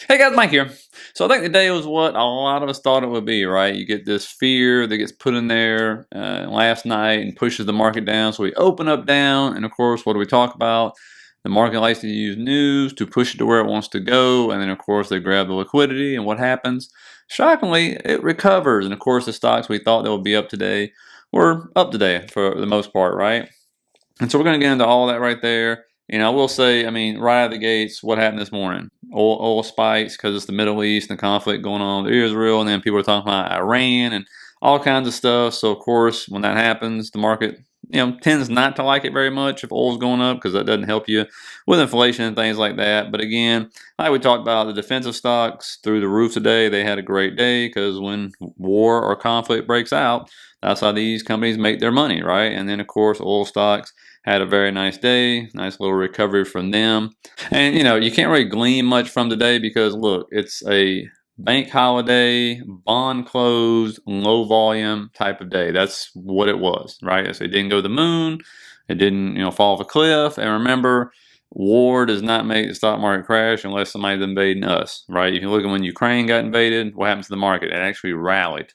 Hey guys, Mike here. So I think today was what a lot of us thought it would be, right? You get this fear that gets put in there last night and pushes the market down. So we open up down, and of course, what do we talk about? The market likes to use news to push it to where it wants to go, and then of course they grab the liquidity, and what happens? Shockingly, it recovers, and of course the stocks we thought that would be up today were up today for the most part, right? And so we're going to get into all that right there. I will say, right out of the gates, what happened this morning? Oil spikes because it's the Middle East and the conflict going on with Israel, and then people are talking about Iran and all kinds of stuff. So of course, when that happens, the market, tends not to like it very much if oil's going up because that doesn't help you with inflation and things like that. But again, like we talked about, the defensive stocks through the roof today. They had a great day because when war or conflict breaks out, that's how these companies make their money, right? And then of course, oil stocks had a very nice day, nice little recovery from them. And you can't really glean much from today because look, it's a bank holiday, bond close, low volume type of day. That's what it was, right? So it didn't go to the moon, it didn't, fall off a cliff. And remember, war does not make the stock market crash unless somebody's invading us, right? You can look at when Ukraine got invaded, what happens to the market? It actually rallied.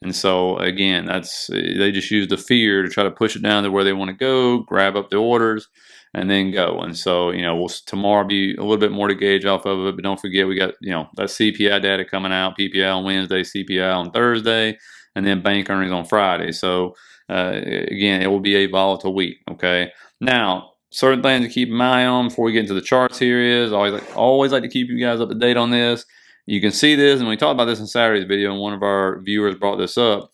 And so again, they just use the fear to try to push it down to where they want to go, grab up the orders, and then go. And so we'll tomorrow be a little bit more to gauge off of it. But don't forget, we got that CPI data coming out, PPI on Wednesday, CPI on Thursday, and then bank earnings on Friday. So again, it will be a volatile week. Okay, now certain things to keep an eye on before we get into the charts here is always like to keep you guys up to date on this. You can see this, and we talked about this in Saturday's video, and one of our viewers brought this up,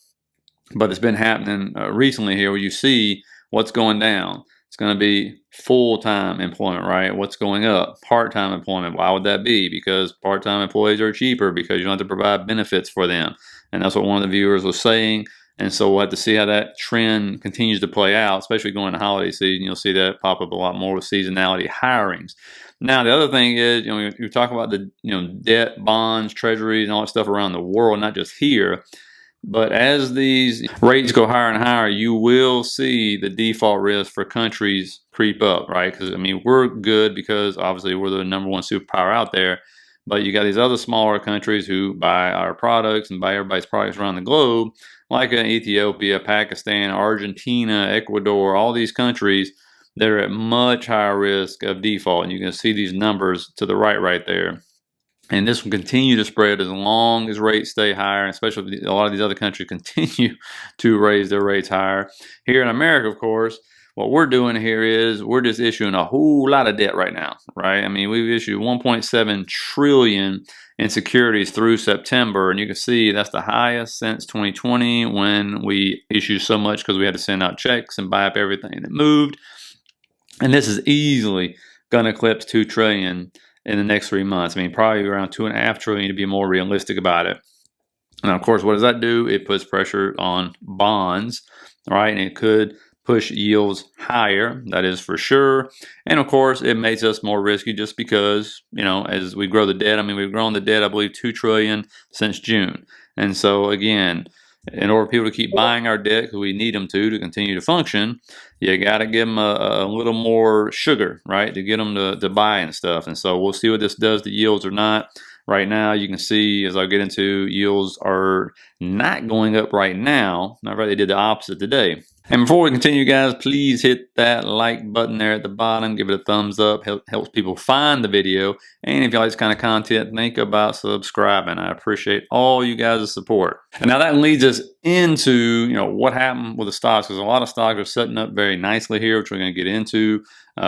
but it's been happening recently here where you see what's going down. It's going to be full-time employment, right? What's going up? Part-time employment. Why would that be? Because part-time employees are cheaper because you don't have to provide benefits for them. And that's what one of the viewers was saying. And so we'll have to see how that trend continues to play out, especially going to holiday season. You'll see that pop up a lot more with seasonality hirings. Now, the other thing is, you talk about the, debt, bonds, treasuries, and all that stuff around the world, not just here. But as these rates go higher and higher, you will see the default risk for countries creep up, right? Because, we're good because obviously we're the number one superpower out there. But you got these other smaller countries who buy our products and buy everybody's products around the globe, like Ethiopia, Pakistan, Argentina, Ecuador, all these countries that are at much higher risk of default. And you can see these numbers to the right there. And this will continue to spread as long as rates stay higher, and especially if a lot of these other countries continue to raise their rates higher. Here in America, of course, what we're doing here is we're just issuing a whole lot of debt right now, right? We've issued 1.7 trillion in securities through September, and you can see that's the highest since 2020 when we issued so much because we had to send out checks and buy up everything that moved. And this is easily going to eclipse 2 trillion in the next 3 months. Probably around 2.5 trillion to be more realistic about it. And of course, what does that do? It puts pressure on bonds, right? And it could push yields higher, that is for sure. And of course, it makes us more risky just because, as we grow the debt, we've grown the debt, I believe, 2 trillion since June. And so again, in order for people to keep buying our debt, because we need them to continue to function, you got to give them a little more sugar, right, to get them to buy and stuff. And so we'll see what this does to yields or not. Right now, you can see, as I'll get into, yields are not going up right now. Matter of fact, they did the opposite today. And before we continue, guys, please hit that like button there at the bottom. Give it a thumbs up. Helps people find the video. And if you like this kind of content, think about subscribing. I appreciate all you guys' support. And now that leads us into, what happened with the stocks, because a lot of stocks are setting up very nicely here, which we're going to get into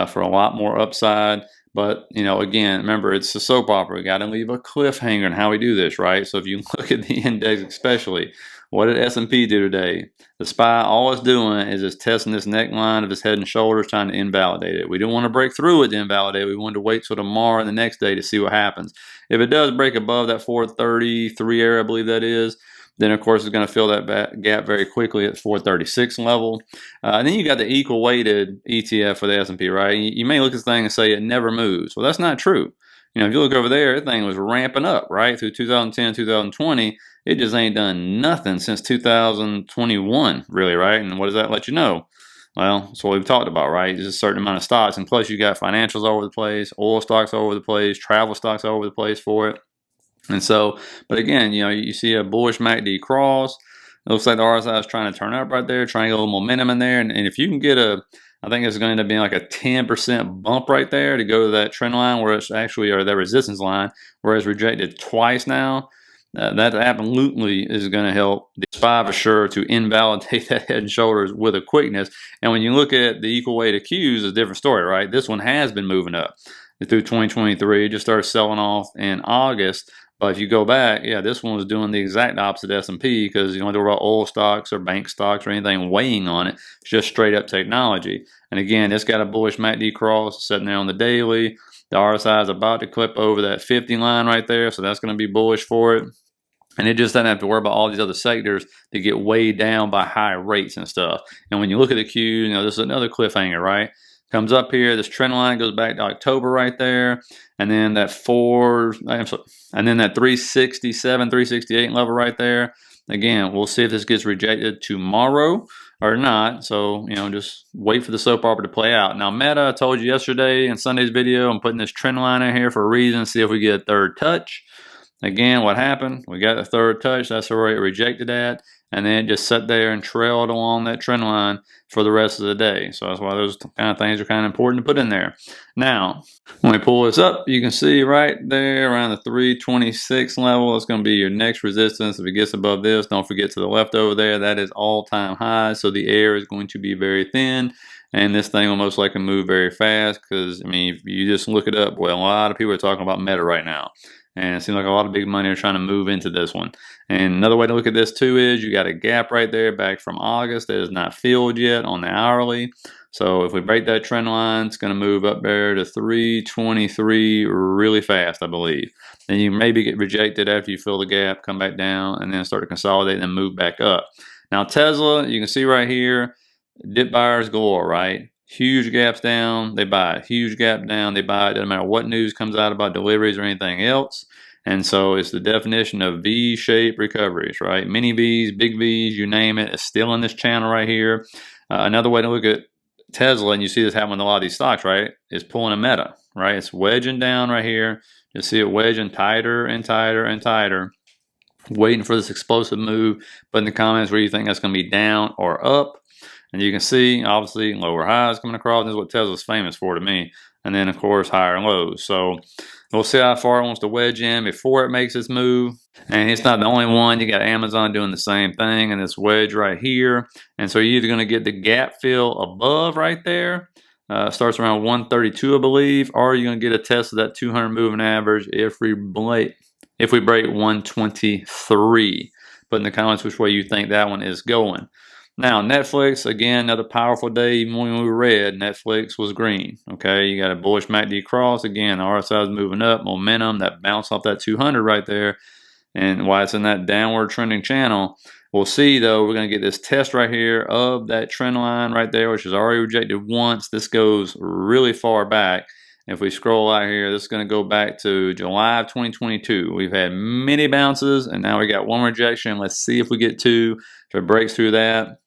for a lot more upside. But, again, remember, it's a soap opera. We got to leave a cliffhanger on how we do this, right? So if you look at the index especially, what did S&P do today? The SPY, all it's doing is just testing this neckline of its head and shoulders, trying to invalidate it. We didn't want to break through it to invalidate it. We wanted to wait till tomorrow and the next day to see what happens. If it does break above that 433 area, I believe that is, then of course it's going to fill that gap very quickly at 436 level. And then you got the equal weighted ETF for the S&P, right? You may look at this thing and say it never moves. Well, that's not true. If you look over there, that thing was ramping up, right? Through 2010, 2020, it just ain't done nothing since 2021, really, right? And what does that let you know? Well, that's what we've talked about, right? There's a certain amount of stocks, and plus you got financials all over the place, oil stocks all over the place, travel stocks all over the place for it. And so, but again, you see a bullish MACD cross. It looks like the RSI is trying to turn up right there, trying to get a little momentum in there. And if you can get I think it's going to end up being like a 10% bump right there to go to that trend line where it's actually, or that resistance line, where it's rejected twice now. That absolutely is going to help the SPY for sure to invalidate that head and shoulders with a quickness. And when you look at the equal weight of Qs, it's a different story, right? This one has been moving up through 2023. It just started selling off in August. But if you go back, yeah, this one was doing the exact opposite S&P, because you don't talk about oil stocks or bank stocks or anything weighing on it. It's just straight up technology. And again, it's got a bullish MACD cross sitting there on the daily. The RSI is about to clip over that 50 line right there, so that's going to be bullish for it. And it just doesn't have to worry about all these other sectors that get weighed down by high rates and stuff. And when you look at the Q, this is another cliffhanger, right? Comes up here, this trend line goes back to October right there, and then that and then that 367, 368 level right there. Again, we'll see if this gets rejected tomorrow or not. So, just wait for the soap opera to play out. Now, Meta, I told you yesterday in Sunday's video, I'm putting this trend line in here for a reason, see if we get a third touch. Again, what happened? We got the third touch. That's where it rejected at. And then it just sat there and trailed along that trend line for the rest of the day. So that's why those kind of things are kind of important to put in there. Now, when we pull this up, you can see right there around the 326 level, it's going to be your next resistance. If it gets above this, don't forget to the left over there, that is all-time high. So the air is going to be very thin. And this thing will most likely move very fast because, if you just look it up, well, a lot of people are talking about Meta right now. And it seems like a lot of big money are trying to move into this one. And another way to look at this too is you got a gap right there back from August that is not filled yet on the hourly. So if we break that trend line, it's going to move up there to 323 really fast, I believe. Then you maybe get rejected after you fill the gap, come back down, and then start to consolidate and move back up. Now Tesla, you can see right here, dip buyers galore, right? Huge gaps down, they buy it. Huge gap down, they buy it. Doesn't matter what news comes out about deliveries or anything else. And so it's the definition of V-shaped recoveries, right? Mini V's, big V's, you name it. It's still in this channel right here. Another way to look at Tesla, and you see this happen with a lot of these stocks, right, is pulling a Meta, right? It's wedging down right here. You see it wedging tighter and tighter and tighter, waiting for this explosive move. Put in the comments where you think that's going to be down or up. And you can see, obviously, lower highs coming across. This is what Tesla's famous for to me. And then, of course, higher lows. So we'll see how far it wants to wedge in before it makes its move. And it's not the only one. You got Amazon doing the same thing and this wedge right here. And so you're either going to get the gap fill above right there. Starts around 132, I believe. Or you're going to get a test of that 200 moving average if we break 123. Put in the comments which way you think that one is going. Now, Netflix, again, another powerful day. Even when we were red, Netflix was green. Okay, you got a bullish MACD cross. Again, the RSI is moving up. Momentum, that bounce off that 200 right there. And why it's in that downward trending channel. We'll see, though, we're going to get this test right here of that trend line right there, which is already rejected once. This goes really far back. If we scroll out here, this is going to go back to July of 2022. We've had many bounces, and now we got one rejection. Let's see if we get two. If it breaks through that,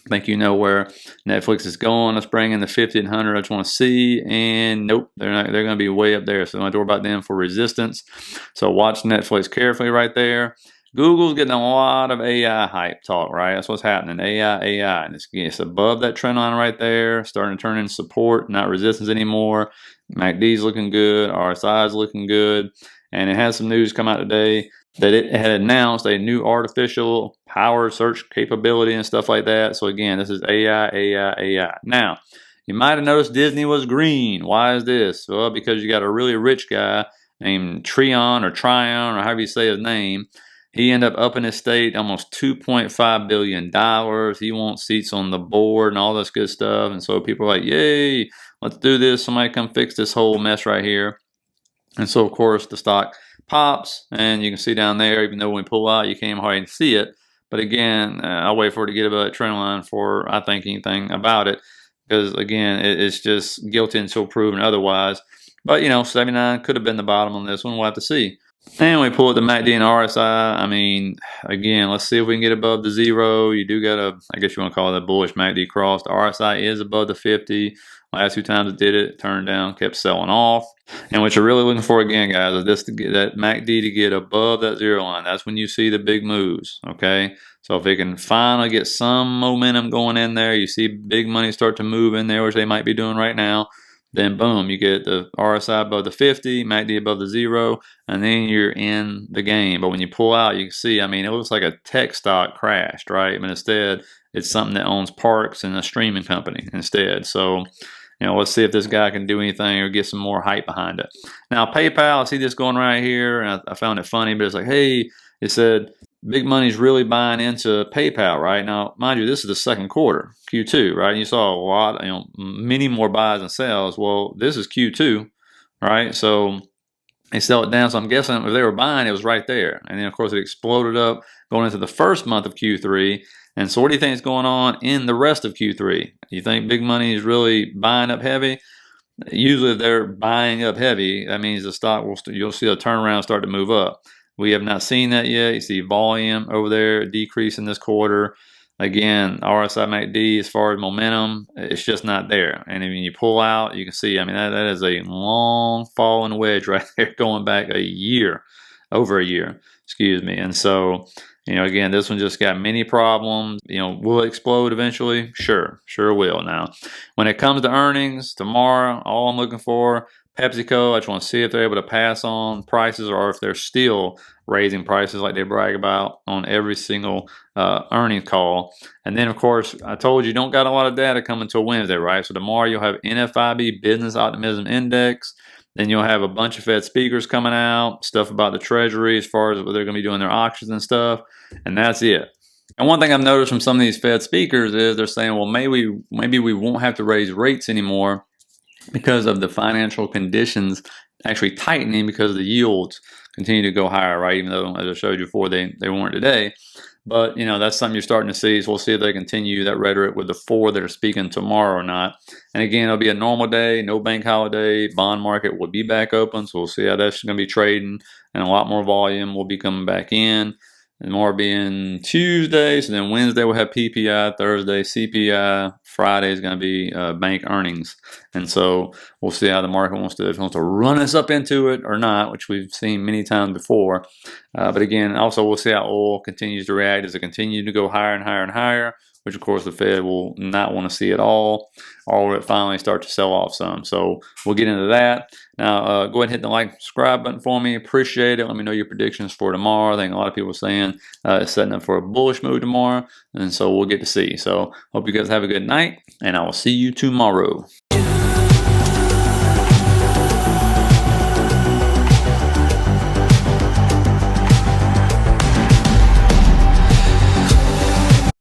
I think you know where Netflix is going. Let's bring in the 50 and 100. I just want to see. And nope, they're not. They're going to be way up there. So don't have to worry about them for resistance. So watch Netflix carefully right there. Google's getting a lot of AI hype talk, right? That's what's happening. AI. And it's above that trend line right there. Starting to turn into support, not resistance anymore. MACD's looking good. RSI's looking good. And it has some news come out today that it had announced a new artificial power search capability and stuff like that. So again, this is AI. Now, you might have noticed Disney was green. Why is this? Well, because you got a really rich guy named Tryon or however you say his name. He ended up upping his estate almost $2.5 billion. He wants seats on the board and all this good stuff. And so people are like, yay, let's do this. Somebody come fix this whole mess right here. And so, of course, the stock pops, and you can see down there, even though when we pull out, you can't even hardly see it. But again, I'll wait for it to get above that trend line before I think anything about it, because again, it's just guilty until proven otherwise. But 79 could have been the bottom on this one. We'll have to see. And we pull up the MACD and RSI. I mean, again, let's see if we can get above the 0. You do got a, I guess you want to call it a bullish MACD cross. The RSI is above the 50. Last 2 times it did it, turned down, kept selling off. And what you're really looking for, again, guys, is this to get that MACD to get above that 0 line. That's when you see the big moves, okay? So if it can finally get some momentum going in there, you see big money start to move in there, which they might be doing right now, then boom, you get the RSI above the 50, MACD above the 0, and then you're in the game. But when you pull out, you can see, I mean, it looks like a tech stock crashed, right? But instead, it's something that owns parks and a streaming company instead. So, let's see if this guy can do anything or get some more hype behind it. Now, PayPal, I see this going right here, and I found it funny, but it's like, hey, it said, big money's really buying into PayPal right now. Mind you, this is the second quarter, Q2, right? You saw a lot, many more buys and sales. Well, this is Q2, right? So they sell it down. So I'm guessing if they were buying, it was right there. And then, of course, it exploded up going into the first month of Q3. And so what do you think is going on in the rest of Q3? You think big money is really buying up heavy? Usually if they're buying up heavy, that means the stock you'll see a turnaround start to move up. We have not seen that yet. You see volume over there decrease in this quarter. Again, RSI MACD as far as momentum, it's just not there. And when you pull out, you can see, I mean, that is a long falling wedge right there going back a year, over a year, excuse me. And so, again, this one just got many problems. Will it explode eventually? Sure will. Now, when it comes to earnings tomorrow, all I'm looking for, PepsiCo, I just want to see if they're able to pass on prices or if they're still raising prices like they brag about on every single earnings call. And then, of course, I told you don't got a lot of data coming until Wednesday, right? So tomorrow you'll have NFIB Business Optimism Index. Then you'll have a bunch of Fed speakers coming out, stuff about the Treasury as far as what they're going to be doing their auctions and stuff. And that's it. And one thing I've noticed from some of these Fed speakers is they're saying, well, maybe we won't have to raise rates anymore because of the financial conditions actually tightening because the yields continue to go higher, right? Even though, as I showed you before, they weren't today. But, that's something you're starting to see. So we'll see if they continue that rhetoric with the 4 that are speaking tomorrow or not. And again, it'll be a normal day, no bank holiday. Bond market will be back open. So we'll see how that's going to be trading. And a lot more volume will be coming back in. And more being Tuesday. So then Wednesday we'll have PPI, Thursday CPI, Friday is going to be bank earnings. And so we'll see how the market wants to run us up into it or not, which we've seen many times before. But again, also we'll see how oil continues to react as it continues to go higher and higher and higher, which of course the Fed will not want to see at all, or it finally start to sell off some. So we'll get into that. Now, go ahead and hit the like, subscribe button for me. Appreciate it. Let me know your predictions for tomorrow. I think a lot of people are saying it's setting up for a bullish move tomorrow, and so we'll get to see. So hope you guys have a good night, and I will see you tomorrow.